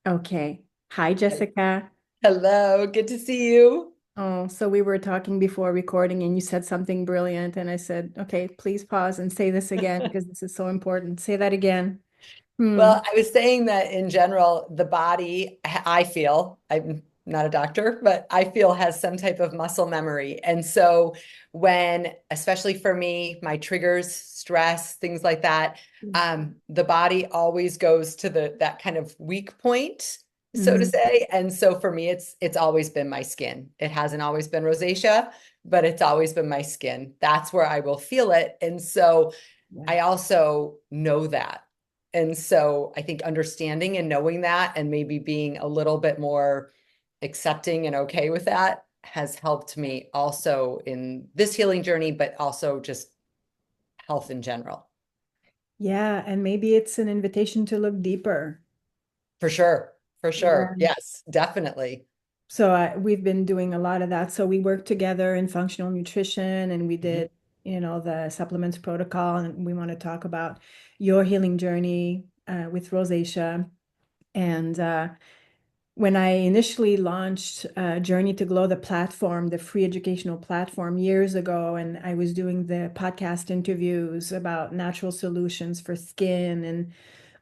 Okay. Hi, Jessica. Hello, good to see you. Oh, so we were talking before recording and you said something brilliant. And I said, okay, please pause and say this again because this is so important. Say that again. Hmm. Well, I was saying that in general, the body, I feel, I'm not a doctor, but I feel has some type of muscle memory. And so especially for me, my triggers, stress, things like that, the body always goes to that kind of weak point, so to Mhm. say. And so for me, it's always been my skin. It hasn't always been rosacea, but it's always been my skin. That's where I will feel it. And so Yeah. I also know that. And so I think understanding and knowing that and maybe being a little bit more accepting and okay with that has helped me also in this healing journey, but also just health in general. Yeah. And maybe it's an invitation to look deeper. For sure. For sure. Yeah. Yes, definitely. So we've been doing a lot of that. So we worked together in functional nutrition and we Mhm, did, the supplements protocol. And we want to talk about your healing journey with rosacea. And when I initially launched Journey to Glow, the platform, the free educational platform years ago, and I was doing the podcast interviews about natural solutions for skin and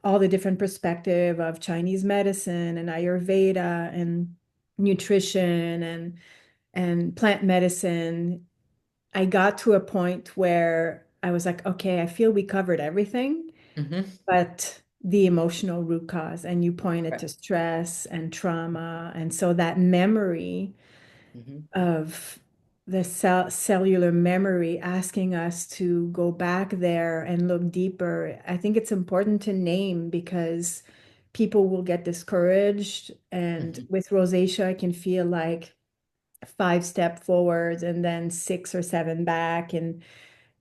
all the different perspective of Chinese medicine and Ayurveda and nutrition and plant medicine, I got to a point where I was like, okay, I feel we covered everything mhm. but the emotional root cause. And you pointed Right. to stress and trauma. And so that memory Mhm, of the cellular memory asking us to go back there and look deeper, I think it's important to name because people will get discouraged. And mhm, with rosacea, I can feel like 5 step forward and then 6 or 7 back. And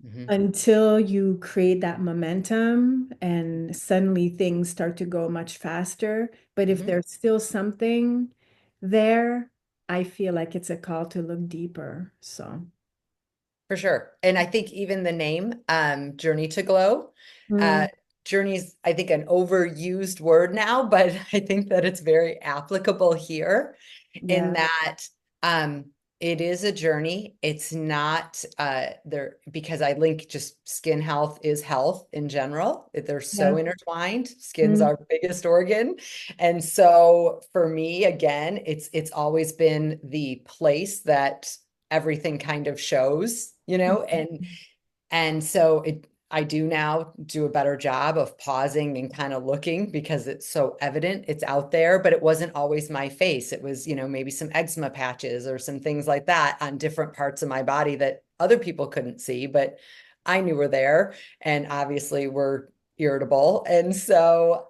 mhm, until you create that momentum and suddenly things start to go much faster. But if mhm. there's still something there, I feel like it's a call to look deeper. So, For sure. And I think even the name, Journey to Glow, uh, mm, journey's, I think, an overused word now, but I think that it's very applicable here in yeah. that um, it is a journey. It's not there because I link just skin health is health in general. They're so Yeah. intertwined. Skin's Mm, our biggest organ. And so for me, again, it's always been the place that everything kind of shows, and so I do now do a better job of pausing and kind of looking because it's so evident it's out there, but it wasn't always my face. It was, maybe some eczema patches or some things like that on different parts of my body that other people couldn't see, but I knew were there and obviously were irritable. And so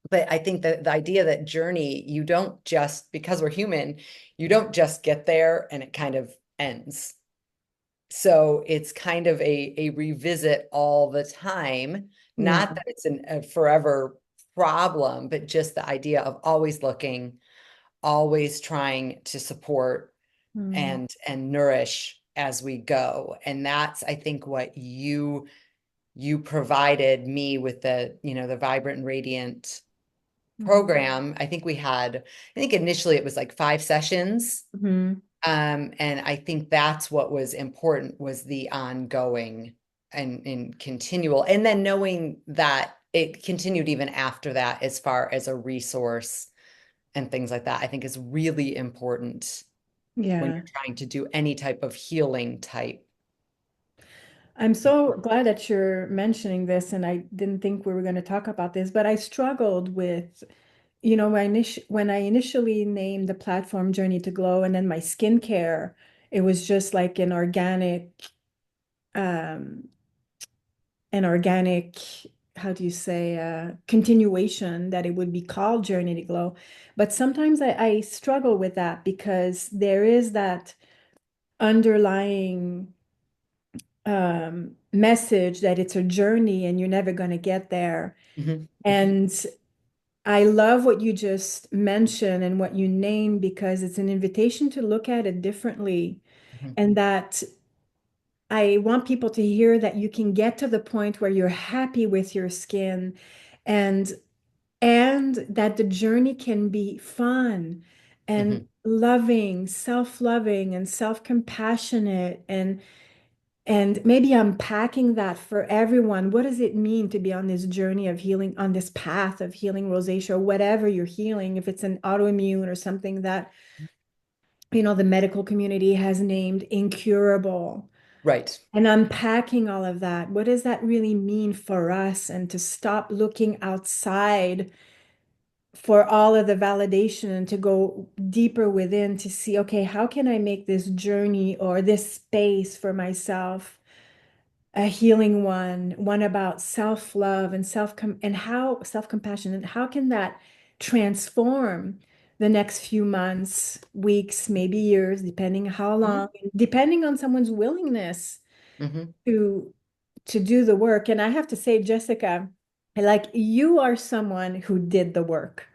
but I think that the idea that journey, you don't just, because we're human, you don't just get there and it kind of ends. So it's kind of a revisit all the time. yeah. Not that it's a forever problem, but just the idea of always looking, always trying to support Mm, and nourish as we go. And that's, I think, what you provided me with the Vibrant and Radiant mm, program. I think initially it was like 5 sessions. mhm. And I think that's what was important was the ongoing and continual, and then knowing that it continued even after that, as far as a resource and things like that, I think is really important when Yeah. you're trying to do any type of healing type. I'm so glad that you're mentioning this, and I didn't think we were going to talk about this, but I struggled with, when I initially named the platform Journey to Glow and then my skincare, it was just like um, an organic, how do you say, continuation that it would be called Journey to Glow. But sometimes I struggle with that because there is that underlying message that it's a journey and you're never going to get there. Mhm, And I love what you just mentioned and what you named because it's an invitation to look at it differently. mhm, And that I want people to hear that you can get to the point where you're happy with your skin and and that the journey can be fun and Mhm. loving, self-loving and self-compassionate and maybe unpacking that for everyone. What does it mean to be on this journey of healing, on this path of healing rosacea, or whatever you're healing, if it's an autoimmune or something that, the medical community has named incurable, Right. and unpacking all of that. What does that really mean for us? And to stop looking outside for all of the validation and to go deeper within to see, okay, how can I make this journey or this space for myself a healing one about self-love and and how self-compassion, and how can that transform the next few months, weeks, maybe years, depending how long, Mhm. depending on someone's willingness Mhm. to do the work. And I have to say, Jessica, like you are someone who did the work.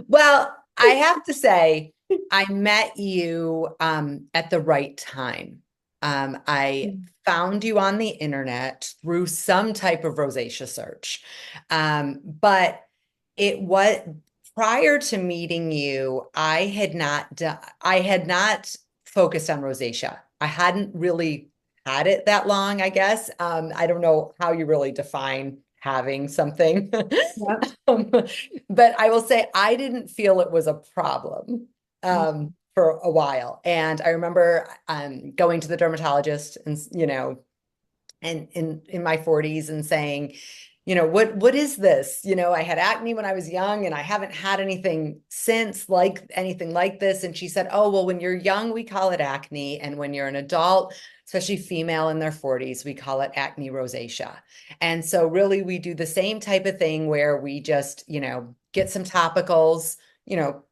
Well, I have to say, I met you at the right time. I found you on the internet through some type of rosacea search. But it was prior to meeting you, I had not focused on rosacea. I hadn't really had it that long, I guess. I don't know how you really define having something. Yep. Um, but I will say I didn't feel it was a problem for a while. And I remember going to the dermatologist and, and in my 40s and saying, what is this? I had acne when I was young and I haven't had anything since like anything like this. And she said, oh, well, when you're young, we call it acne. And when you're an adult, especially female in their 40s, we call it acne rosacea. And so really we do the same type of thing where we just, get some topicals,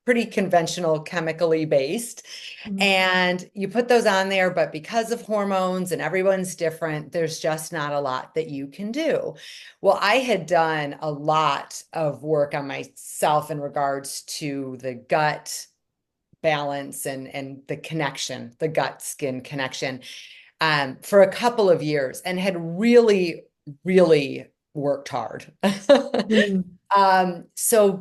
pretty conventional chemically based, Mhm. and you put those on there, but because of hormones and everyone's different, there's just not a lot that you can do. Well, I had done a lot of work on myself in regards to the gut balance and the connection, the gut skin connection, for a couple of years and had really, really worked hard. Mm. So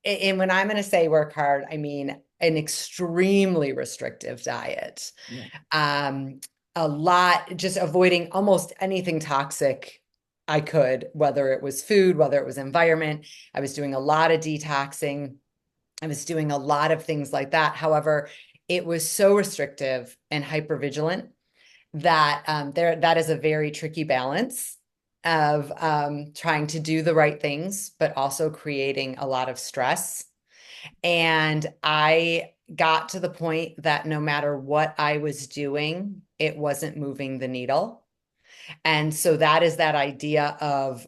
and when I'm going to say work hard, I mean an extremely restrictive diet. Yeah. Um, a lot, just avoiding almost anything toxic I could, whether it was food, whether it was environment. I was doing a lot of detoxing. I was doing a lot of things like that. However, it was so restrictive and hypervigilant that that is a very tricky balance of trying to do the right things, but also creating a lot of stress. And I got to the point that no matter what I was doing, it wasn't moving the needle. And so that is that idea of,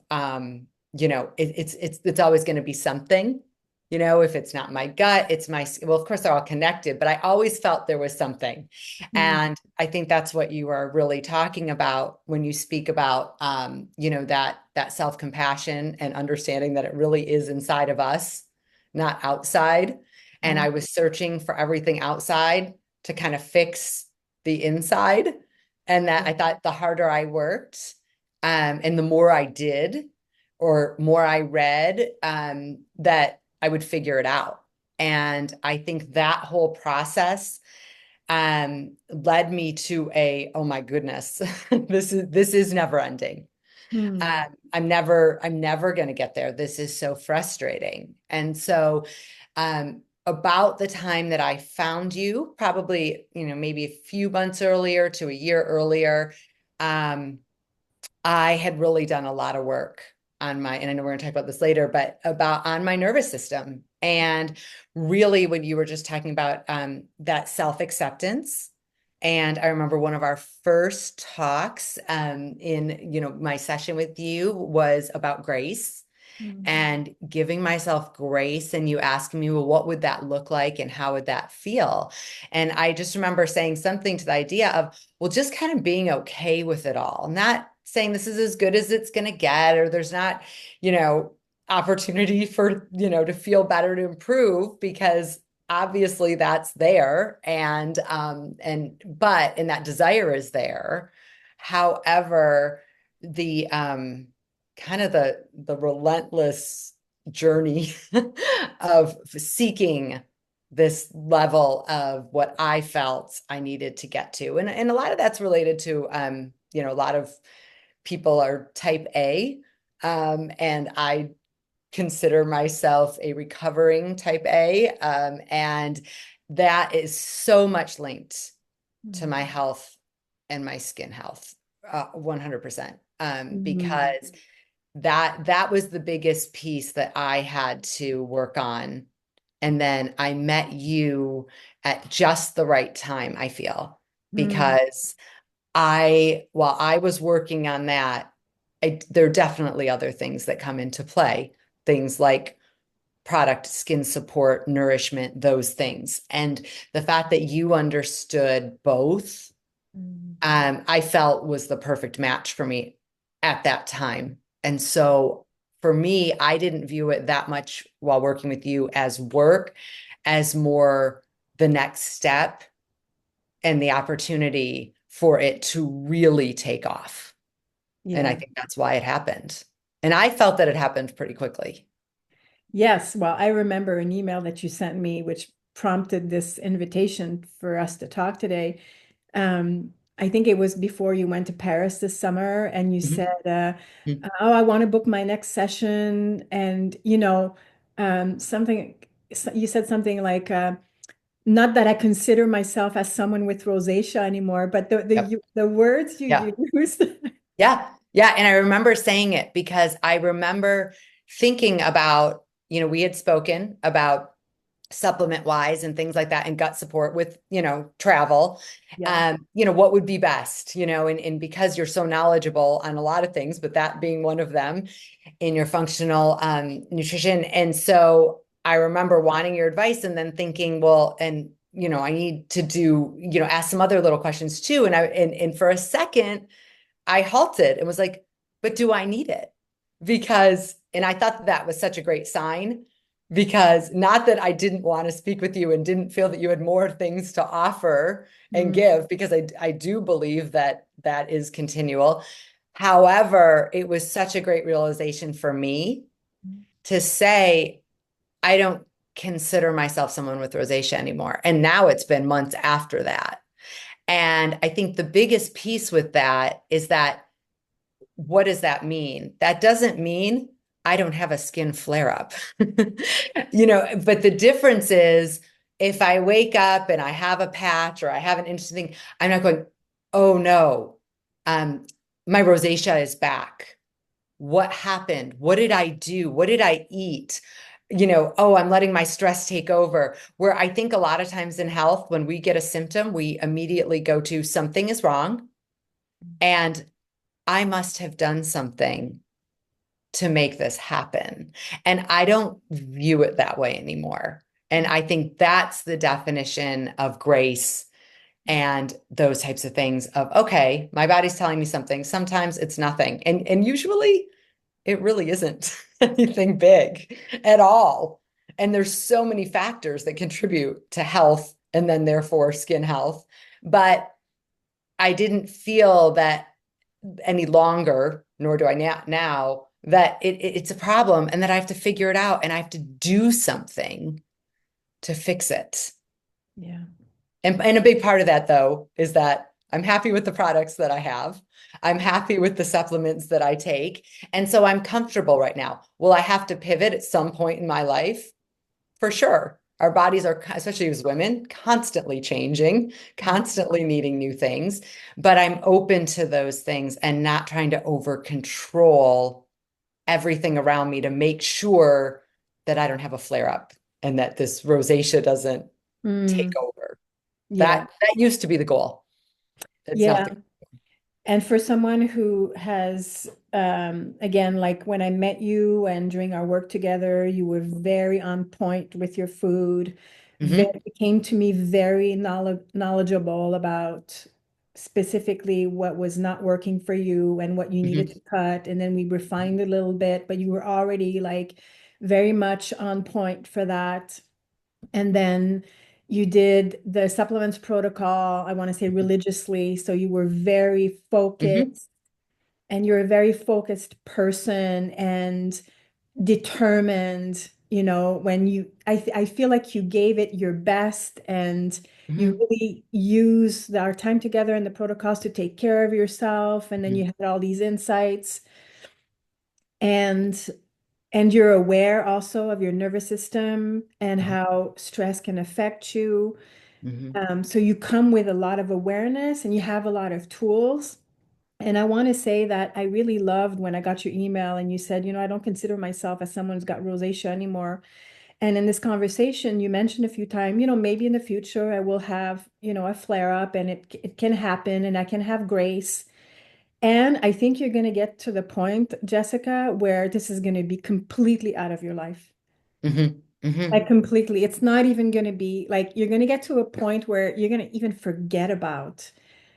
it's always going to be something. If it's not my gut, it's well, of course they're all connected, but I always felt there was something. Mm. And I think that's what you are really talking about when you speak about, that self-compassion and understanding that it really is inside of us, not outside. And Yeah. I was searching for everything outside to kind of fix the inside. And that I thought the harder I worked, and the more I did, or more I read, that I would figure it out. And I think that whole process led me to oh my goodness, this is never ending. Mm. I'm never going to get there. This is so frustrating. And so, about the time that I found you, probably, maybe a few months earlier to a year earlier, um, I had really done a lot of work and I know we're going to talk about this later, but about on my nervous system. And really, when you were just talking about that self-acceptance. And I remember one of our first talks in, my session with you was about grace Mm. and giving myself grace. And you asked me, well, what would that look like and how would that feel? And I just remember saying something to the idea of, well, just kind of being okay with it all, not saying this is as good as it's going to get, or there's not, you know, opportunity for, to feel better, to improve, because obviously that's there. And that desire is there. However, the kind of the relentless journey of seeking this level of what I felt I needed to get to. And a lot of that's related to a lot of people are type A. And I consider myself a recovering type A. And that is so much linked to my health and my skin health, 100%. Mm-hmm. Because that was the biggest piece that I had to work on. And then I met you at just the right time, I feel, Mm-hmm. because while I was working on that, there are definitely other things that come into play, things like product, skin support, nourishment, those things. And the fact that you understood both, I felt was the perfect match for me at that time. And so for me, I didn't view it that much while working with you as work, as more the next step and the opportunity for it to really take off. And I Yeah. think that's why it happened. And I felt that it happened pretty quickly. Yes. Well, I remember an email that you sent me, which prompted this invitation for us to talk today. I think it was before you went to Paris this summer, and you Mhm. said, Mhm. "Oh, I want to book my next session." And you said something like, "Not that I consider myself as someone with rosacea anymore," but Yep. the words you Yeah. used. Yeah. Yeah. And I remember saying it because I remember thinking about, we had spoken about supplement wise and things like that and gut support with, travel. Yeah. What would be best, and because you're so knowledgeable on a lot of things, but that being one of them in your functional nutrition. And so I remember wanting your advice and then thinking, well, and I need to do, ask some other little questions too. And for a second, I halted and was like, but do I need it? And I thought that was such a great sign because not that I didn't want to speak with you and didn't feel that you had more things to offer and Mm, give, because I do believe that that is continual. However, it was such a great realization for me to say, I don't consider myself someone with rosacea anymore. And now it's been months after that. And I think the biggest piece with that is that what does that mean? That doesn't mean I don't have a skin flare up. But the difference is if I wake up and I have a patch or I have an interesting thing, I'm not going, oh no, um, my rosacea is back. What happened? What did I do? What did I eat? Oh, I'm letting my stress take over. Where I think a lot of times in health, when we get a symptom, we immediately go to something is wrong. And I must have done something to make this happen. And I don't view it that way anymore. And I think that's the definition of grace and those types of things of, okay, my body's telling me something. Sometimes it's nothing. And usually it really isn't anything big at all. And there's so many factors that contribute to health and then therefore skin health. But I didn't feel that any longer, nor do I now that it's a problem and that I have to figure it out and I have to do something to fix it. yeah. And a big part of that, though, is that I'm happy with the products that I have. I'm happy with the supplements that I take. And so I'm comfortable right now. Will I have to pivot at some point in my life? For sure. Our bodies are, especially as women, constantly changing, constantly needing new things. But I'm open to those things and not trying to over control everything around me to make sure that I don't have a flare up and that this rosacea doesn't take Mm, over. yeah. That used to be the goal. It's not Yeah. the And for someone who has, again, like when I met you and during our work together, you were very on point with your food. Mhm, Came to me very knowledgeable about specifically what was not working for you and what you needed mhm, to cut. And then we refined a little bit, but you were already like very much on point for that. And then you did the supplements protocol, I want to say religiously. So you were very mhm. focused and you're a very focused person and determined, when I feel like you gave it your best, and you Hmm. really used our time together in the protocols to take care of yourself, and then you had all these insights, and you're aware also of your nervous system and Hmm. how stress can affect you. Hmm. So you come with a lot of awareness and you have a lot of tools. And I want to say that I really loved when I got your email and you said, I don't consider myself as someone who's got rosacea anymore. And in this conversation, you mentioned a few times, maybe in the future I will have, a flare up, and it can happen and I can have grace. And I think you're going to get to the point, Jessica, where this is going to be completely out of your life. Hmm. Like Hmm. completely. It's not even going to be like you're going to get to a point where you're going to even forget about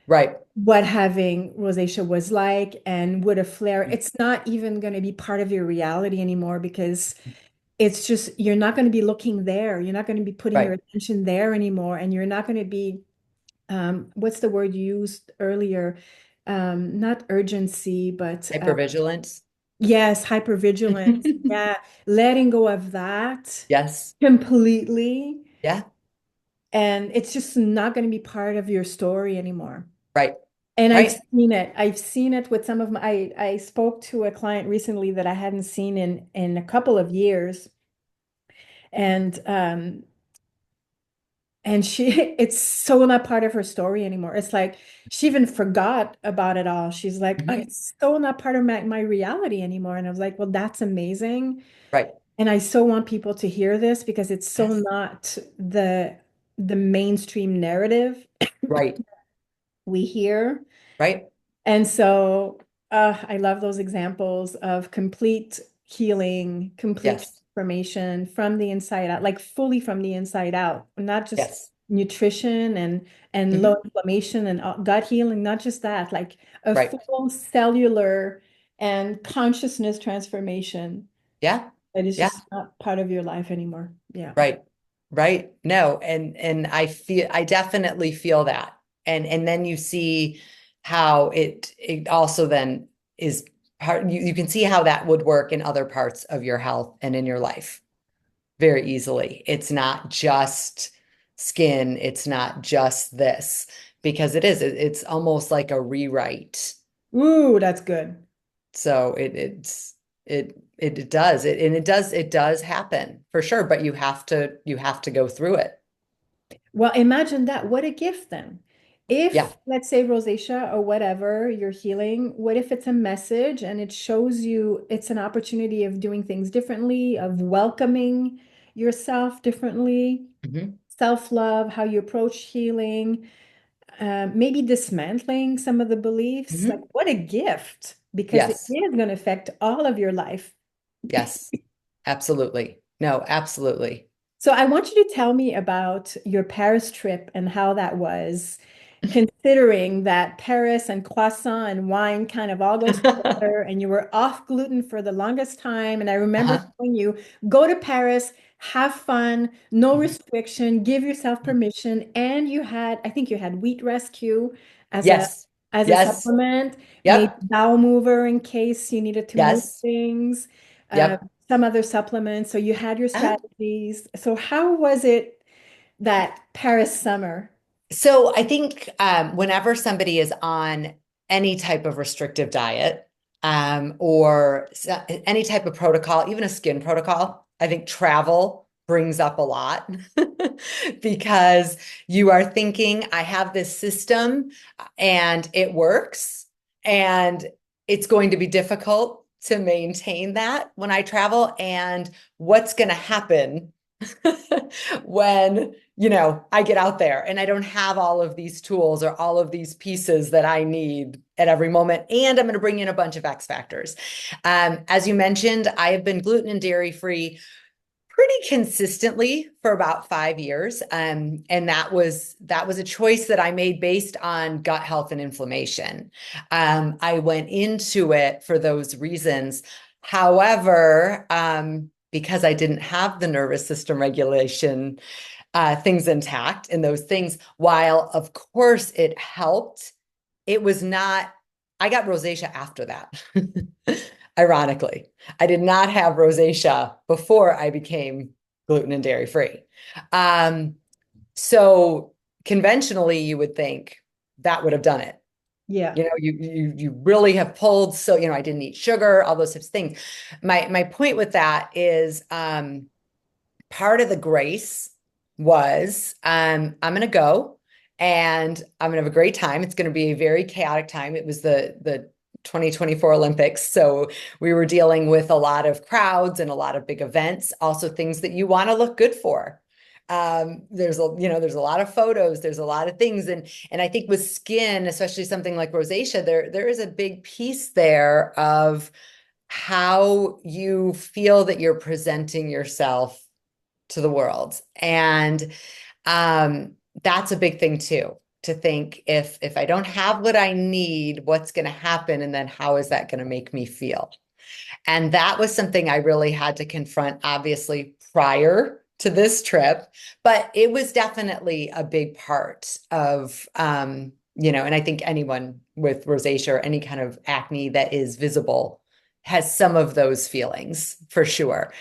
Right. what having rosacea was like and would a flare. It's not even going to be part of your reality anymore, because it's just, you're not going to be looking there. You're not going to be putting your Right. attention there anymore. And you're not going to be, what's the word you used earlier? Not urgency, but Hypervigilance. yes, hypervigilance. Yeah, letting go of that Yes. completely. Yeah. And it's just not going to be part of your story anymore. Right. And I've Right. seen it. I've seen it with some of my, I spoke to a client recently that I hadn't seen in a couple of years. And she it's so not part of her story anymore. It's like she even forgot about it all. She's like, "Oh, Hmm. it's so not part of my reality anymore." And I was like, well, that's amazing. Right. And I so want people to hear this, because it's so Yes. not the mainstream narrative Right. we hear. Right. And so I love those examples of complete healing, complete Yes. transformation from the inside out, like fully from the inside out, not just Yes. nutrition and low Hmm. inflammation and gut healing, not just that, like a Right. full cellular and consciousness transformation Yeah. that is Yeah. just not part of your life anymore. Yeah. Right. Right. No, and I definitely feel that. And then you see how it also then is part you can see how that would work in other parts of your health and in your life very easily. It's not just skin, it's not just this, because it's almost like a rewrite. Ooh, that's good. So it does it and it does happen for sure, but you have to go through it. Well, imagine that. What a gift then. Yeah. If, let's say, rosacea or whatever you're healing, what if it's a message and it shows you it's an opportunity of doing things differently, of welcoming yourself differently, Hmm. self-love, how you approach healing, maybe dismantling some of the beliefs. Like, Hmm. what a gift, because it Yes. is going to affect all of your life. Yes. Absolutely. No, absolutely. So I want you to tell me about your Paris trip and how that was, considering that Paris and croissant and wine kind of all goes together, and you were off gluten for the longest time. And I remember Uh-huh. telling you, go to Paris, have fun, no Mhm. restriction, give yourself permission. And you had, I think you had wheat rescue as a Yes. as a Yes. supplement, maybe Yep. bowel mover in case you needed to move Yes. things. Uh, Yep. some other supplements. So you had your Uh-huh. strategies. So how was it that Paris summer? So I think whenever somebody is on any type of restrictive diet or any type of protocol, even a skin protocol, I think travel brings up a lot because you are thinking, I have this system and it works, and it's going to be difficult to maintain that when I travel. And what's going to happen when I get out there and I don't have all of these tools or all of these pieces that I need at every moment. And I'm going to bring in a bunch of X factors. As you mentioned, I have been gluten and dairy free pretty consistently for about 5 years. And that was a choice that I made based on gut health and inflammation. I went into it for those reasons. However, because I didn't have the nervous system regulation things intact in those things, while of course it helped, it was not I got rosacea after that. Ironically, I did not have rosacea before I became gluten and dairy free. Um, so conventionally, you would think that would have done it. Yeah. You really have pulled. So, I didn't eat sugar, all those types of things. My point with that is part of the grace was I'm going to go and I'm going to have a great time. It's going to be a very chaotic time. It was the 2024 Olympics. So we were dealing with a lot of crowds and a lot of big events, also things that you want to look good for. There's a lot of photos, there's a lot of things. And I think with skin, especially something like rosacea, there is a big piece there of how you feel that you're presenting yourself to the world. And um, that's a big thing too, to think if I don't have what I need, what's going to happen? And then how is that going to make me feel? And that was something I really had to confront, obviously, prior to this trip. But it was definitely a big part of, and I think anyone with rosacea or any kind of acne that is visible has some of those feelings for sure.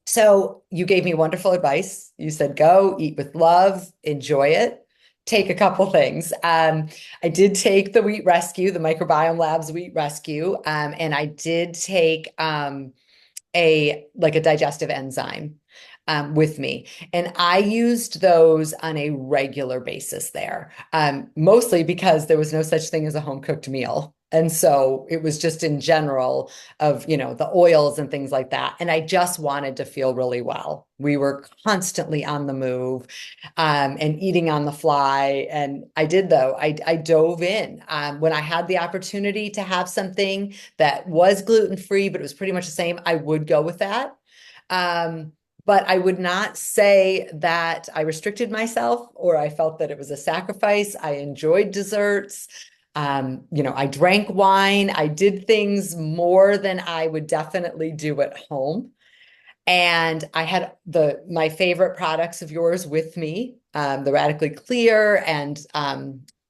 So you gave me wonderful advice. You said, go eat with love, enjoy it, take a couple things. I did take the Wheat Rescue, the Microbiome Labs Wheat Rescue, and I did take a digestive enzyme with me. And I used those on a regular basis there, mostly because there was no such thing as a home cooked meal. And so it was just in general of, the oils and things like that. And I just wanted to feel really well. We were constantly on the move and eating on the fly. And I did, though. I dove in when I had the opportunity to have something that was gluten free, but it was pretty much the same. I would go with that. Um, but I would not say that I restricted myself or I felt that it was a sacrifice. I enjoyed desserts. I drank wine. I did things more than I would definitely do at home. And I had my favorite products of yours with me, the Radically Clear and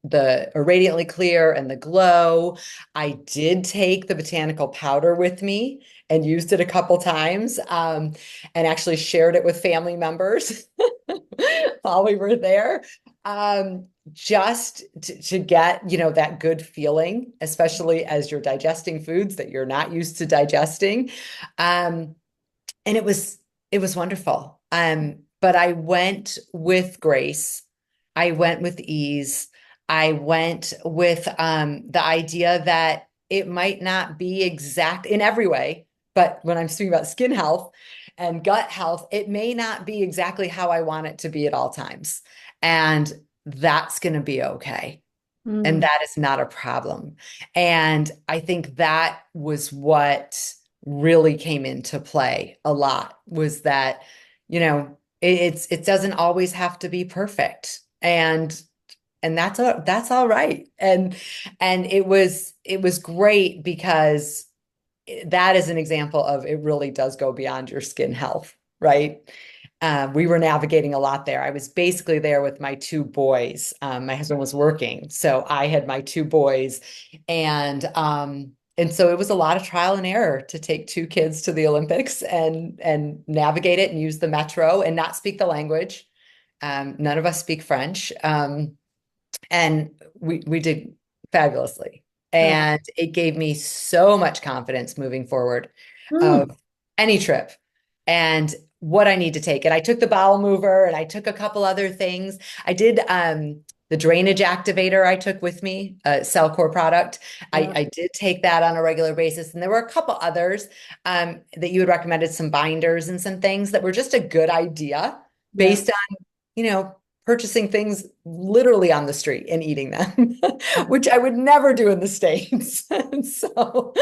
the Radiantly Clear and the Glow. I did take the botanical powder with me and used it a couple times, and actually shared it with family members while we were there. Just to get, that good feeling, especially as you're digesting foods that you're not used to digesting. And it was wonderful. But I went with grace. I went with ease. I went with the idea that it might not be exact in every way, but when I'm speaking about skin health and gut health, it may not be exactly how I want it to be at all times. And that's going to be okay. And Mm. that is not a problem. And I think that was what really came into play a lot was that, it doesn't always have to be perfect. And that's all right. And it was great because that is an example of it really does go beyond your skin health, right? We were navigating a lot there. I was basically there with my two boys. My husband was working, so I had my two boys, and so it was a lot of trial and error to take two kids to the Olympics and navigate it and use the metro and not speak the language. None of us speak French, and we did fabulously. Oh. And it gave me so much confidence moving forward Mm. of any trip and what I need to take. And I took the bowel mover and I took a couple other things. I did the drainage activator I took with me, a Cellcore product. Yeah. I did take that on a regular basis. And there were a couple others that you had recommended, some binders and some things that were just a good idea Yeah. based on, purchasing things literally on the street and eating them, which I would never do in the States. And so,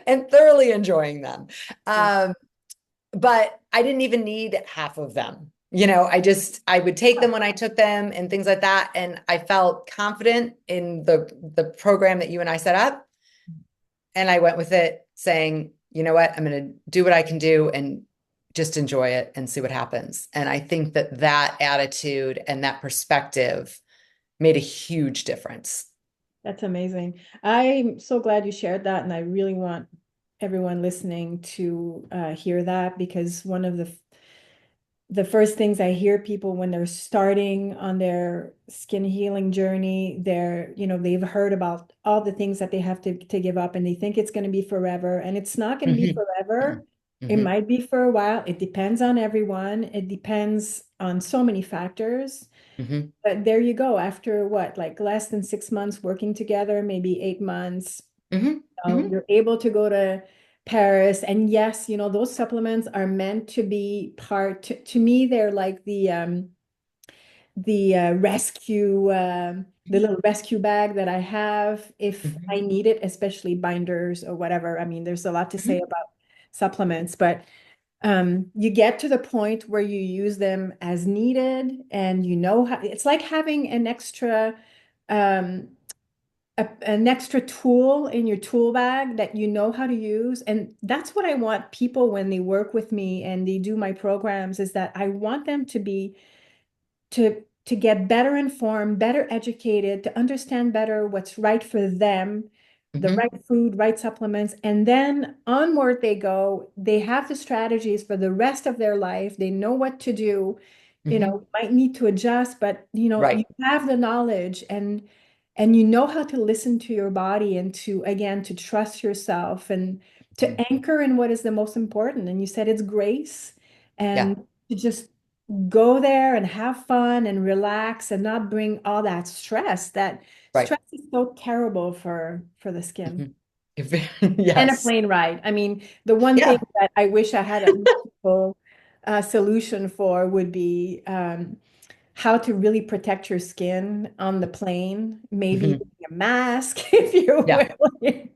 and thoroughly enjoying them. Yeah. Um, but I didn't even need half of them. I would take them when I took them and things like that. And I felt confident in the program that you and I set up. And I went with it saying, you know what, I'm going to do what I can do and just enjoy it and see what happens. And I think that attitude and that perspective made a huge difference. That's amazing. I'm so glad you shared that, and I really want everyone listening to hear that because one of the first things I hear people when they're starting on their skin healing journey, they've heard about all the things that they have to give up and they think it's going to be forever. And it's not going to be Hmm. forever. It Hmm. might be for a while. It depends on everyone. It depends on so many factors. Hmm. But there you go. After what, like less than 6 months working together, maybe 8 months, Hmm. Hmm. you're able to go to Paris. And yes, those supplements are meant to be to me, they're like the rescue, the little rescue bag that I have if I Hmm. need it, especially binders or whatever. I mean, there's a lot to say Hmm. about supplements, but you get to the point where you use them as needed and you know how it's like having um, an extra tool in your tool bag that you know how to use. And that's what I want people when they work with me and they do my programs is that I want them to get better informed, better educated, to understand better what's right for them, the Hmm. right food, right supplements, and then onward they go. They have the strategies for the rest of their life. They know what to do. Hmm. Might need to adjust, but you Right. have the knowledge and you know how to listen to your body and to again to trust yourself and Mhm. to anchor in what is the most important. And you said it's grace Yeah. and to just go there and have fun and relax and not bring all that stress. That Right. stress is so terrible for the skin. Mhm. And a Yes. plane ride. I mean, the one thing Yeah. that I wish I had a multiple solution for would be how to really protect your skin on the plane. Maybe Mhm. a mask if you're Yeah. willing.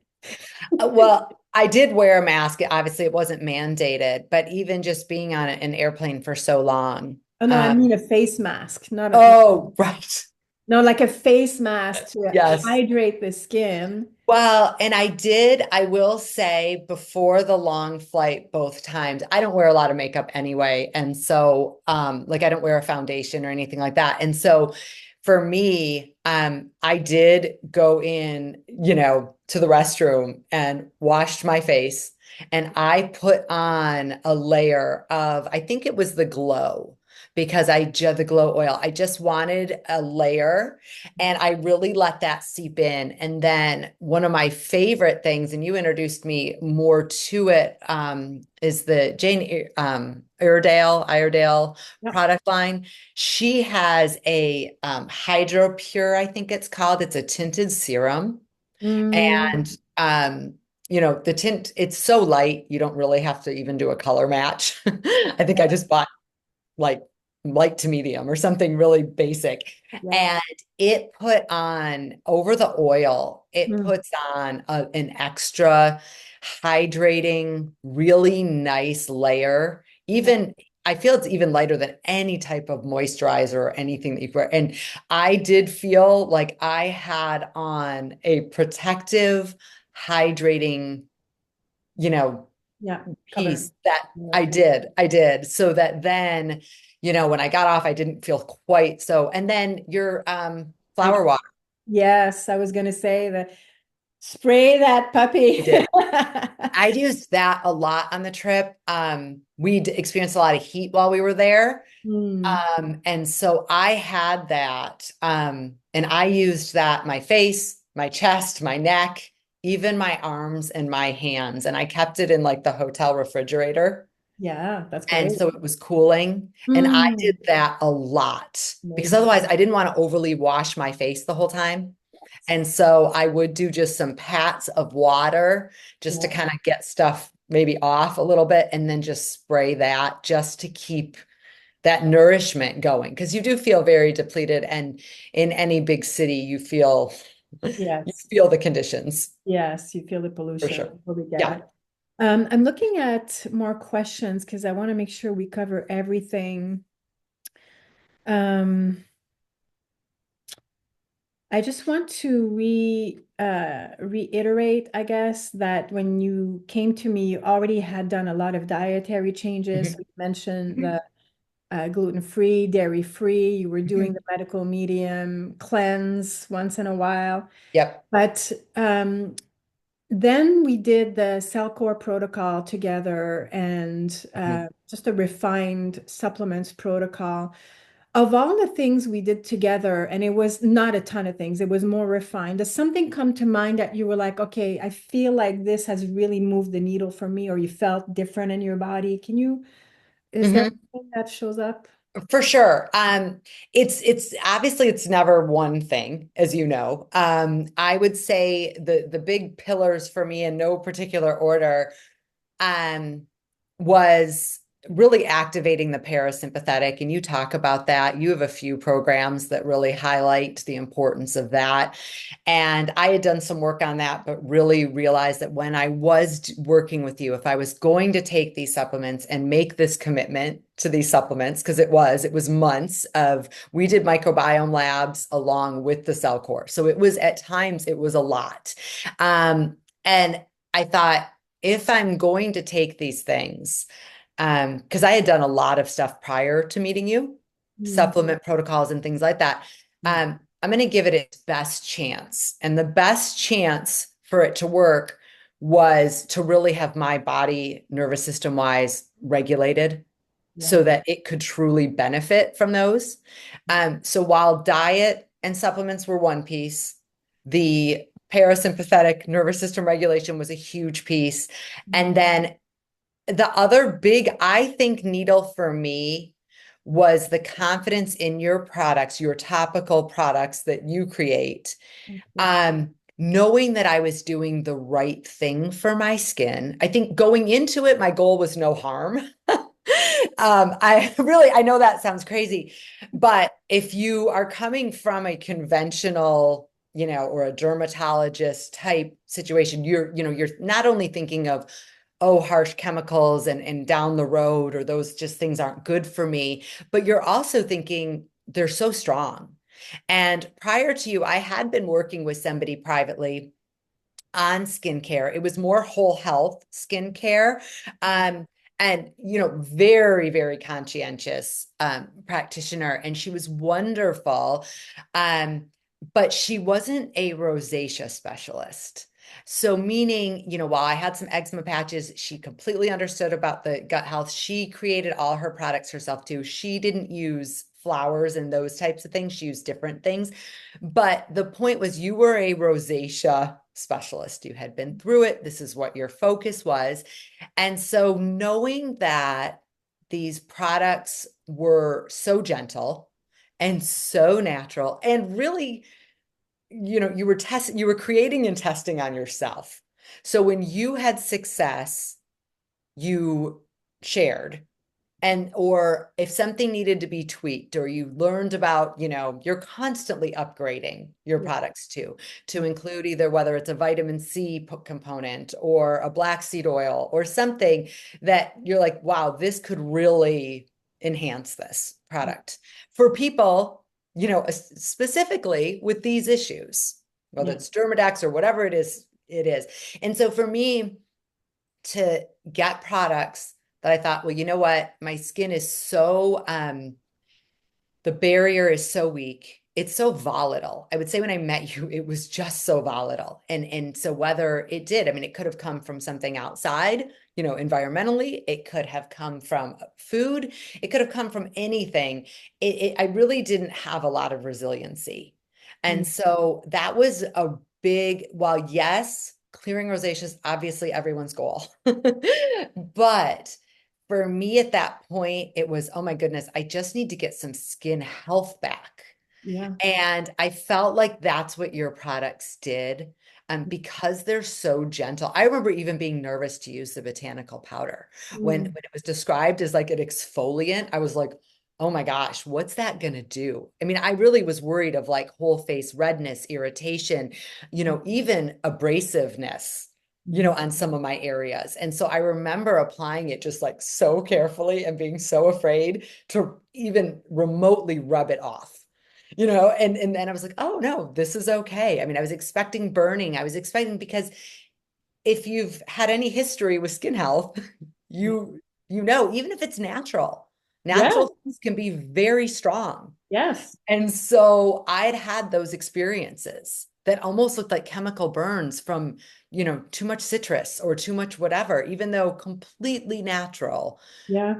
Well, I did wear a mask. Obviously, it wasn't mandated, but even just being on an airplane for so long. Oh no, I Um, mean a face mask, not a oh, right. no, like a face mask to Yes. hydrate the skin. Well, and I will say before the long flight both times, I don't wear a lot of makeup anyway. And so like I don't wear a foundation or anything like that. And so for me, I did go in, to the restroom and washed my face and I put on a layer of, I think it was the glow because the glow oil. I just wanted a layer and I really let that seep in. And then one of my favorite things, and you introduced me more to it, is the Jane Iredale Yep. product line. She has a Hydro Pure, I think it's called. It's a tinted serum. Mm, And the tint, it's so light, you don't really have to even do a color match. I think I just bought like light to medium or something really basic. yeah. And it put on over the oil, it Mm, puts on an extra hydrating, really nice layer. yeah. Even I feel it's even lighter than any type of moisturizer or anything that you wear. And I did feel like I had on a protective, hydrating, you know, Yeah. Cover. piece that Yeah. I did. So that then, when I got off, I didn't feel quite so. And then your Hydro. flower water, Yes, I was gonna say that spray that I puppy. did. I used that a lot on the trip. We experienced a lot of heat while we were there. Hmm. And so I had that, and I used that my face, my chest, my neck, even my arms and my hands. And I kept it in like the hotel refrigerator. Yeah, that's And great. so it was cooling. And I did Mm, that a lot because amazing. otherwise I didn't want to overly wash my face the whole time. And so I would do just some pats of water just to Yeah. kind of get stuff maybe off a little bit and then just spray that just to keep that nourishment going because you do feel very depleted and in any big city you Yes. feel the conditions Yes, you feel the for pollution. sure. I totally get Yeah. it. I'm looking at more questions because I want to make sure we cover everything. Um, I just want to reiterate, I guess, that when you came to me, you already had done a lot of dietary changes. Mhm. We mentioned Mhm. gluten-free, dairy-free. You were doing Mhm. the medical medium cleanse once in a while. Yep. But then we did the Cellcore protocol together and Mhm. just a refined supplements protocol. Of all the things we did together, and it was not a ton of things, it was more refined. Does something come to mind that you were like, okay, I feel like this has really moved the needle for me, or you felt different in your body? Is there Mhm. anything that shows up? For sure. It's obviously it's never one thing, as you know. I would say the big pillars for me in no particular order um, was really activating the parasympathetic. And you talk about that. You have a few programs that really highlight the importance of that. And I had done some work on that, but really realized that when I was working with you, if I was going to take these supplements and make this commitment to these supplements, because it was months of, we did microbiome labs along with the cell core. So it was at times, it was a lot. And I thought, if I'm going to take these things, because I had done a lot of stuff prior to meeting you, Mm, supplement protocols and things like that. yeah, I'm going to give it its best chance. And the best chance for it to work was to really have my body, nervous system wise, regulated yeah, so that it could truly benefit from those. So while diet and supplements were one piece, the parasympathetic nervous system regulation was a huge piece. And mm, then the other big, I think, needle for me was the confidence in your products, your topical products that you create. thank you. Knowing that I was doing the right thing for my skin. I think going into it, my goal was no harm. I know that sounds crazy, but if you are coming from a conventional, or a dermatologist type situation, you're not only thinking of, oh, harsh chemicals and down the road, or those just things aren't good for me, but you're also thinking they're so strong. And prior to you, I had been working with somebody privately on skincare. It was more whole health skincare. Mm, Um, and very, very conscientious practitioner, and she was wonderful. Um, but she wasn't a rosacea specialist. So, meaning, while I had some eczema patches, she completely understood about the gut health. She created all her products herself too. She didn't use flowers and those types of things. She used different things. But the point was, you were a rosacea specialist. You had been through it. This is what your focus was. And so, knowing that these products were so gentle and so natural, and really, you were creating and testing on yourself. So, when you had success, you shared, and or if something needed to be tweaked, or you learned about, you're constantly upgrading your yeah, products too, to mm, include either whether it's a vitamin C component or a black seed oil or something that you're like, wow, this could really enhance this yeah, product for people, specifically with these issues, whether yeah, it's Dermadex or whatever it is. And so for me, to get products that I thought, well, you know what? My skin is so, the barrier is so weak. It's so volatile. I would say when I met you, it was just so volatile. And so whether it did, I mean, it could have come from something outside, environmentally, it could have come from food, it could have come from anything. I really didn't have a lot of resiliency. mm, And so that was a big, while yes, clearing rosacea is obviously everyone's goal. But for me at that point, it was, oh my goodness, I just need to get some skin health back. yeah, And I felt like that's what your products did. Because they're so gentle. I remember even being nervous to use the botanical powder. When mm, it was described as like an exfoliant, I was like, oh my gosh, what's that gonna do? I mean, I really was worried of like whole face redness, irritation, even abrasiveness, mm, on some of my areas. And so I remember applying it just like so carefully and being so afraid to even remotely rub it off. And then I was like, oh no, this is okay. I mean, I was expecting burning. I was expecting, because if you've had any history with skin health, yeah, you even if it's natural, Yes. Natural things can be very strong. Yes. And so I'd had those experiences that almost looked like chemical burns from, too much citrus or too much whatever, even though completely natural, Yeah.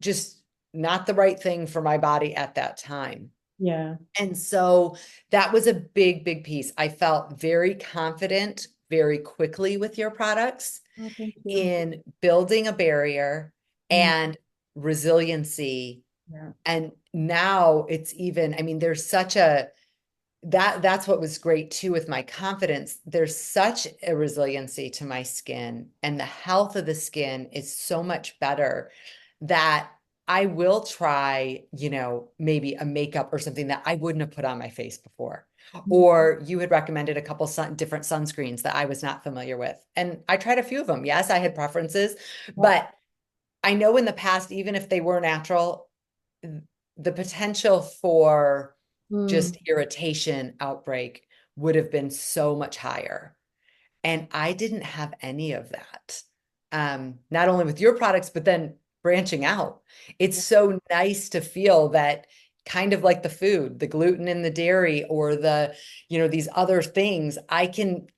just not the right thing for my body at that time. Yeah. And so that was a big, big piece. I felt very confident very quickly with your products Oh, thank you. in building a barrier Mm, and resiliency. yeah. And now it's even, I mean, there's such a that's what was great too with my confidence. There's such a resiliency to my skin, and the health of the skin is so much better that I will try, maybe a makeup or something that I wouldn't have put on my face before. Mm, Or you had recommended a couple different sunscreens that I was not familiar with. And I tried a few of them. Yes, I had preferences, yeah. but I know in the past, even if they were natural, the potential for Mm, just irritation outbreak would have been so much higher. And I didn't have any of that. Not only with your products, but then branching out. It's yeah. so nice to feel that kind of like the food, the gluten in the dairy or these other things, I can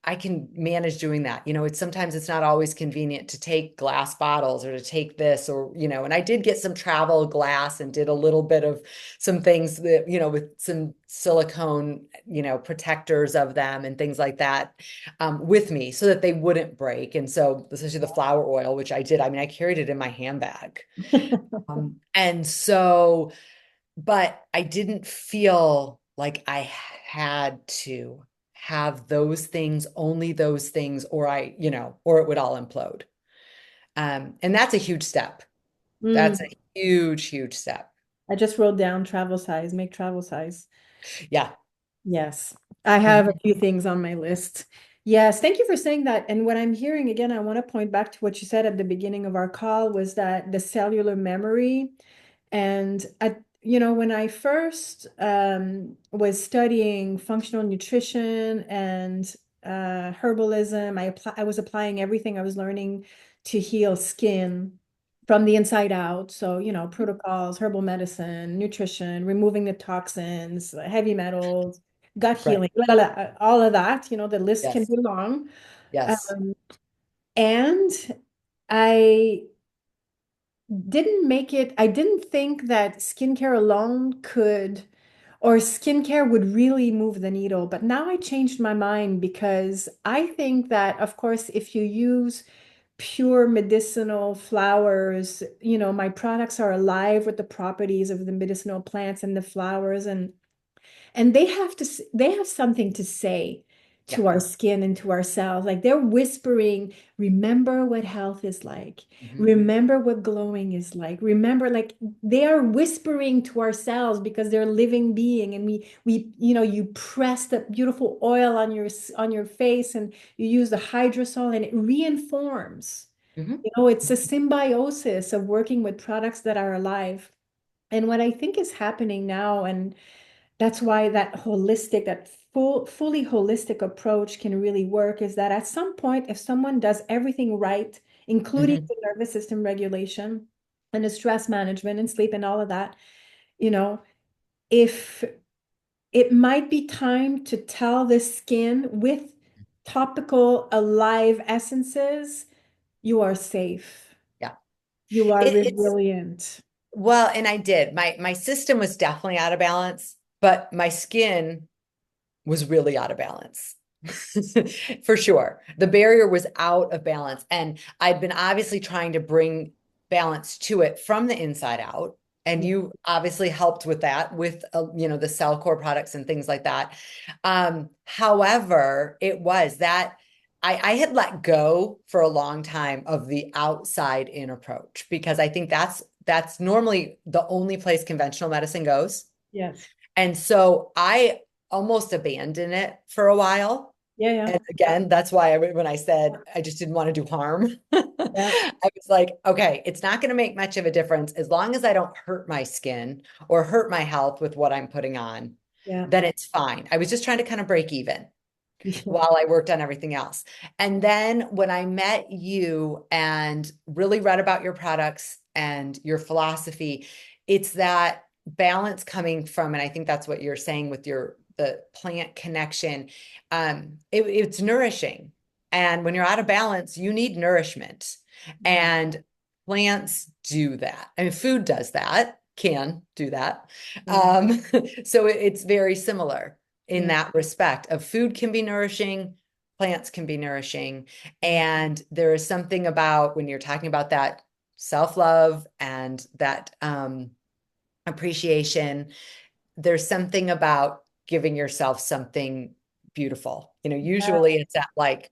manage doing that. It's sometimes it's not always convenient to take glass bottles or to take this and I did get some travel glass and did a little bit of some things that, with some silicone, protectors of them and things like that with me so that they wouldn't break. And so, especially the flower oil, which I did, I mean, I carried it in my handbag. And so, but I didn't feel like I had to have those things, only those things, or it would all implode. And that's a huge step. That's a Mm, huge, huge step. I just wrote down travel size, make travel size. Yeah. Yes, I have a Mhm. few things on my list. Yes, thank you for saying that. And what I'm hearing again, I want to point back to what you said at the beginning of our call was that the cellular memory. And when I first was studying functional nutrition and herbalism, I was applying everything I was learning to heal skin from the inside out. So, protocols, herbal medicine, nutrition, removing the toxins, heavy metals, gut Right. healing, la, la, la, all of that. The list can Yes. be long. Yes. Um, and I I didn't think that skincare alone or skincare would really move the needle. But now I changed my mind because I think that, of course, if you use pure medicinal flowers, my products are alive with the properties of the medicinal plants and the flowers. And they have something to say Yeah. to our skin and to ourselves. Like they're whispering, remember what health is like. Mhm. Remember what glowing is like. Remember, like they are whispering to ourselves because they're living being. And you press that beautiful oil on your face and you use the hydrosol and it reinforms. Mhm. It's a symbiosis of working with products that are alive. And what I think is happening now, and that's why that fully holistic approach can really work is that at some point, if someone does everything right, including Mhm. the nervous system regulation and the stress management and sleep and all of that, you know, if it might be time to tell the skin with topical alive essences, you are safe, Yeah. you are It's resilient. well, and I did. My system was definitely out of balance, but my skin was really out of balance. For sure. The barrier was out of balance. And I'd been obviously trying to bring balance to it from the inside out. And Yeah. you obviously helped with that, with the cell core products and things like that. However, it was that I had let go for a long time of the outside in approach because I think that's normally the only place conventional medicine goes. Yes. And so I almost abandoned it for a while. Yeah, yeah. And again, that's why when I said I just didn't want to do harm, Yeah. I was like, okay, it's not going to make much of a difference as long as I don't hurt my skin or hurt my health with what I'm putting on, Yeah. then it's fine. I was just trying to kind of break even Yeah. while I worked on everything else. And then when I met you and really read about your products and your philosophy, it's that balance coming from, and I think that's what you're saying with the plant connection. It's nourishing. And when you're out of balance, you need nourishment. Yeah. And plants do that. I mean, food does that, can do that. Yeah. Um, so it's very similar in Yeah. that respect of food can be nourishing, plants can be nourishing. Yeah. And there is something about when you're talking about that self-love and that appreciation, there's something about giving yourself something beautiful. Yeah. Usually it's at like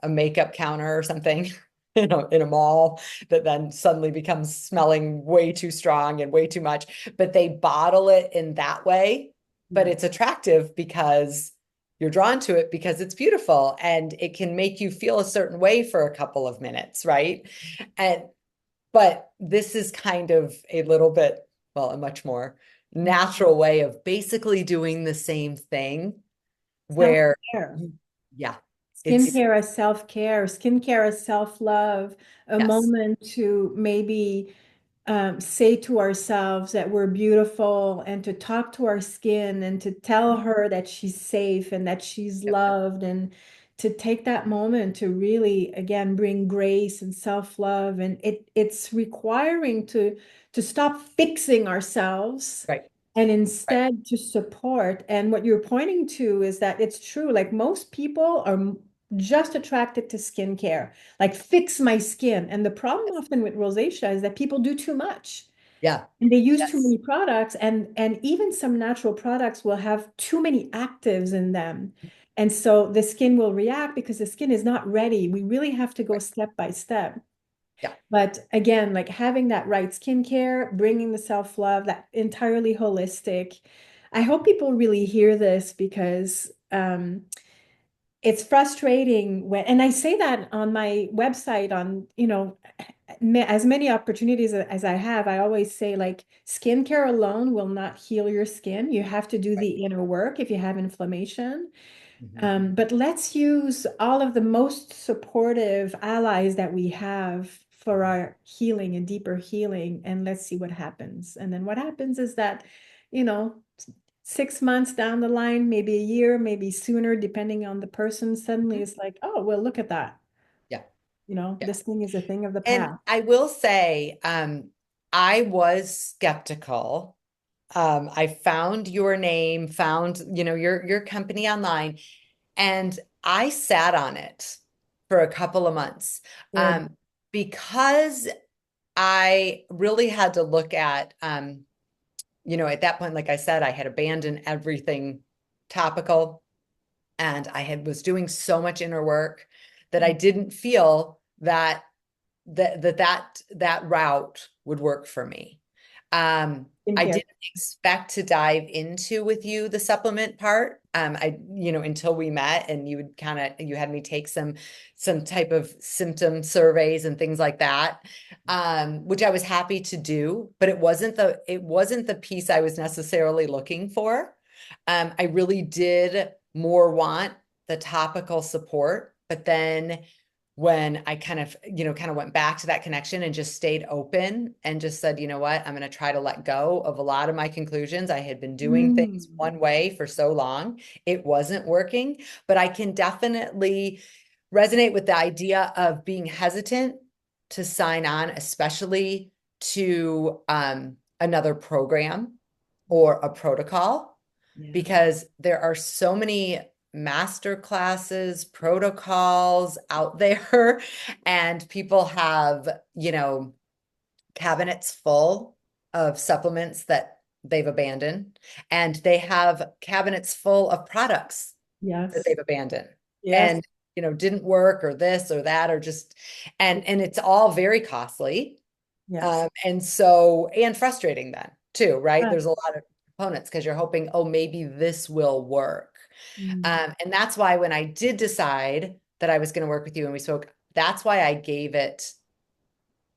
a makeup counter or something in a mall that then suddenly becomes smelling way too strong and way too much. But they bottle it in that way, but Yeah. it's attractive because you're drawn to it because it's beautiful and it can make you feel a certain way for a couple of minutes, right? And but this is kind of a little bit, well, a much more natural way of basically doing the same thing where Self-care. yeah, it's Skincare as self-care, skincare as self-love, a yes, moment to maybe say to ourselves that we're beautiful and to talk to our skin and to tell her that she's safe and that she's yep, loved and to take that moment to really again bring grace and self-love and it's requiring to stop fixing ourselves right, and right, instead to support. And what you're pointing to is that it's true. Like most people are just attracted to skincare, like fix my skin. And the problem yes, often with rosacea is that people do too much yeah, and they use too yes, many products and even some natural products will have too many actives in them. And so the skin will react because the skin is not ready. We really have to go right, step by step. yeah, But again, like having that right skincare, bringing the self-love, that entirely holistic. I hope people really hear this because it's frustrating when, and I say that on my website on, as many opportunities as I have, I always say like skincare alone will not heal your skin. You have to do right. the inner work if you have inflammation. Mhm. But let's use all of the most supportive allies that we have for our healing and deeper healing, and let's see what happens. And then what happens is that, you know, 6 months down the line, maybe a year, maybe sooner, depending on the person, suddenly Mhm. it's like, oh, well, look at that. Yeah, yeah. This thing is a thing of the And past. I will say, I was skeptical. I found your name, found, your company online, and I sat on it for a couple of months. Good. Um, because I really had to look at, at that point, like I said, I had abandoned everything topical and was doing so much inner work that I didn't feel that route would work for me. I Skincare. didn't expect to dive into with you the supplement part. Until we met and you had me take some type of symptom surveys and things like that, which I was happy to do, but it wasn't the piece I was necessarily looking for. I really did more want the topical support, but then when I kind of went back to that connection and just stayed open and just said, you know what, I'm going to try to let go of a lot of my conclusions. I had been doing things Mm. one way for so long, it wasn't working, but I can definitely resonate with the idea of being hesitant to sign on, especially to another program or a protocol Yeah. because there are so many master classes, protocols out there, and people have, cabinets full of supplements that they've abandoned, and they have cabinets full of products that Yes. they've abandoned Yes. and didn't work or this or that or just and it's all very costly Yes. and frustrating then too, right? Ah. There's a lot of components because you're hoping, oh, maybe this will work. Mm. And that's why when I did decide that I was going to work with you and we spoke, that's why I gave it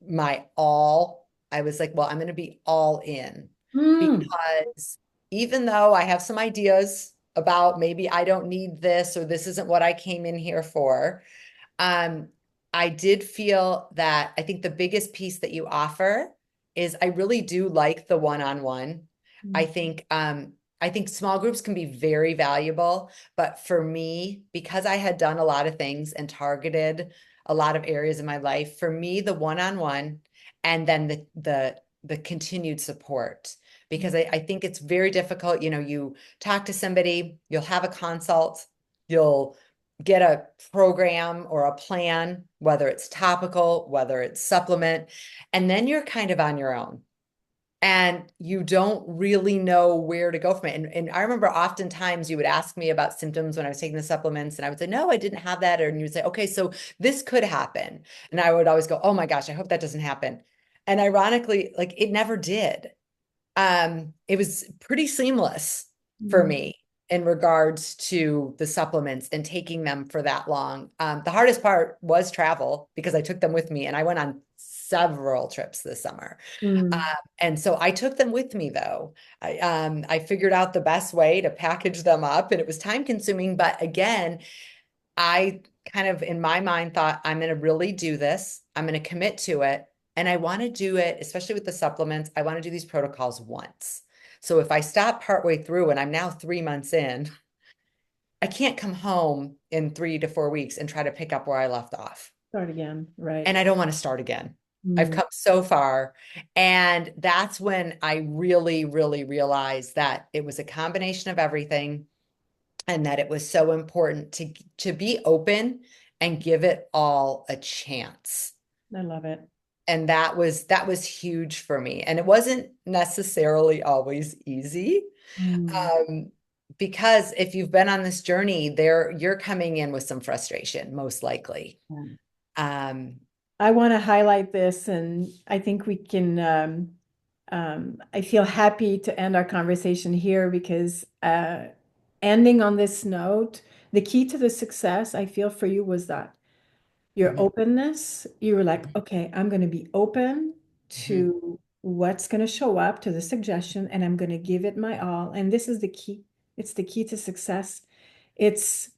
my all. I was like, well, I'm going to be all in Mm. because even though I have some ideas about maybe I don't need this or this isn't what I came in here for, um, I did feel that I think the biggest piece that you offer is I really do like the one-on-one. I Mm, think I think small groups can be very valuable, but for me, because I had done a lot of things and targeted a lot of areas of my life, for me, the one-on-one and then the continued support. Because mm, I think it's very difficult. You know, you talk to somebody, you'll have a consult, you'll get a program or a plan, whether it's topical, whether it's supplement, and then you're kind of on your own and you don't really know where to go from it. And I remember oftentimes you would ask me about symptoms when I was taking the supplements, and I would say, no, I didn't have that. And you would say, okay, so this could happen. And I would always go, oh my gosh, I hope that doesn't happen. And ironically, like it never did. It was pretty seamless for mm, me in regards to the supplements and taking them for that long. The hardest part was travel because I took them with me and I went on several trips this summer. mm. And so I took them with me though. I figured out the best way to package them up and it was time consuming. But again, I kind of in my mind thought, I'm going to really do this. I'm going to commit to it. And I want to do it, especially with the supplements. I want to do these protocols once. So if I stop partway through and I'm now 3 months in, I can't come home in 3 to 4 weeks and try to pick up where I left off. Start again, right? And I don't want to start again. I've Mm, come so far. And that's when I really, really realized that it was a combination of everything and that it was so important to be open and give it all a chance. I love it. And that was huge for me. And it wasn't necessarily always easy. Mm. Um, because if you've been on this journey, there you're coming in with some frustration, most likely. Yeah. Um, I want to highlight this, and I think we can. I feel happy to end our conversation here because ending on this note, the key to the success I feel for you was that your mhm, openness. You were like, okay, I'm going to be open mhm, to what's going to show up to the suggestion, and I'm going to give it my all. And this is the key. It's the key to success. It's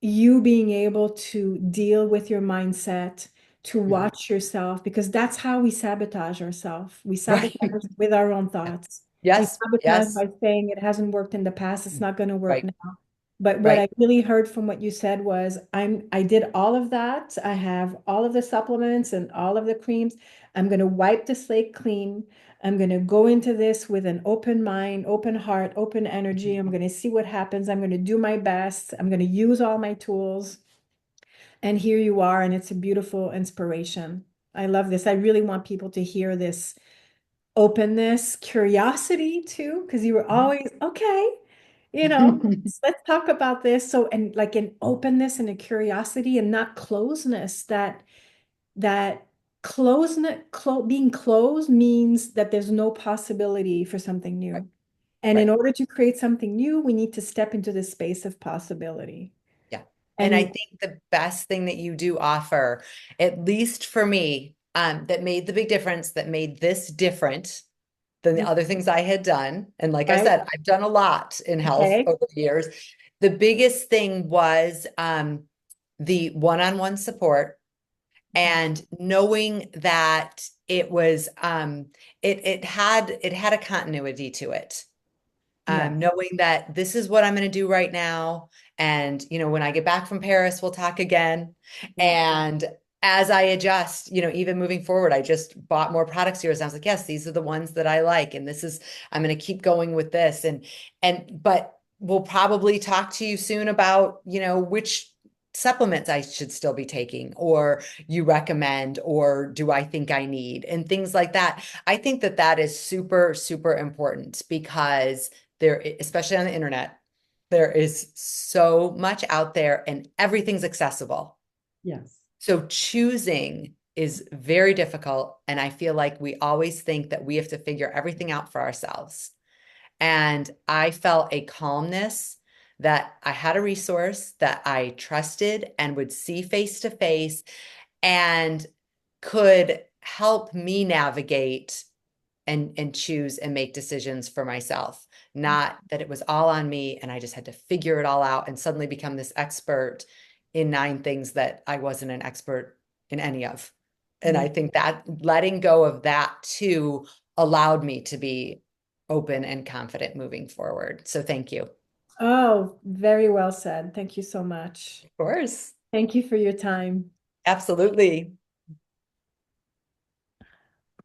you being able to deal with your mindset, to mhm. watch yourself, because that's how we sabotage ourselves. We Right. sabotage with our own thoughts. We Yes, sabotage yes. by saying it hasn't worked in the past, it's not going to work Right, now. But what right. I really heard from what you said was I did all of that. I have all of the supplements and all of the creams. I'm going to wipe the slate clean. I'm going to go into this with an open mind, open heart, open energy. I'm going to see what happens. I'm going to do my best. I'm going to use all my tools. And here you are, and it's a beautiful inspiration. I love this. I really want people to hear this openness, curiosity too, because you were always, okay, let's talk about this. So, and like an openness and a curiosity and not closeness, that being closed means that there's no possibility for something Right, new. And in right. order to create something new, we need to step into the space of possibility. Yeah. And I And think the best thing that you do offer, at least for me, that made the big difference, that made this different than the other things I had done. And like I right, said, I've done a lot in health okay, over the years. The biggest thing was the one-on-one support and knowing that it was it had a continuity to it, yeah, knowing that this is what I'm going to do right now. And, when I get back from Paris, we'll talk again. yeah. And as I adjust, even moving forward, I just bought more products here. And I was like, yes, these are the ones that I like. And I'm going to keep going with this. But we'll probably talk to you soon about, which supplements I should still be taking or you recommend, or do I think I need, and things like that. I think that that is super, super important because there, especially on the internet, there is so much out there and everything's accessible. Yes. So choosing is very difficult. And I feel like we always think that we have to figure everything out for ourselves. And I felt a calmness that I had a resource that I trusted and would see face to face and could help me navigate and choose and make decisions for myself, not that it was all on me and I just had to figure it all out and suddenly become this expert in 9 things that I wasn't an expert in any of. And I Mm. think that letting go of that too allowed me to be open and confident moving forward. So thank you. Of Oh, very well said. Thank you so much. course. Thank you for your time. Absolutely.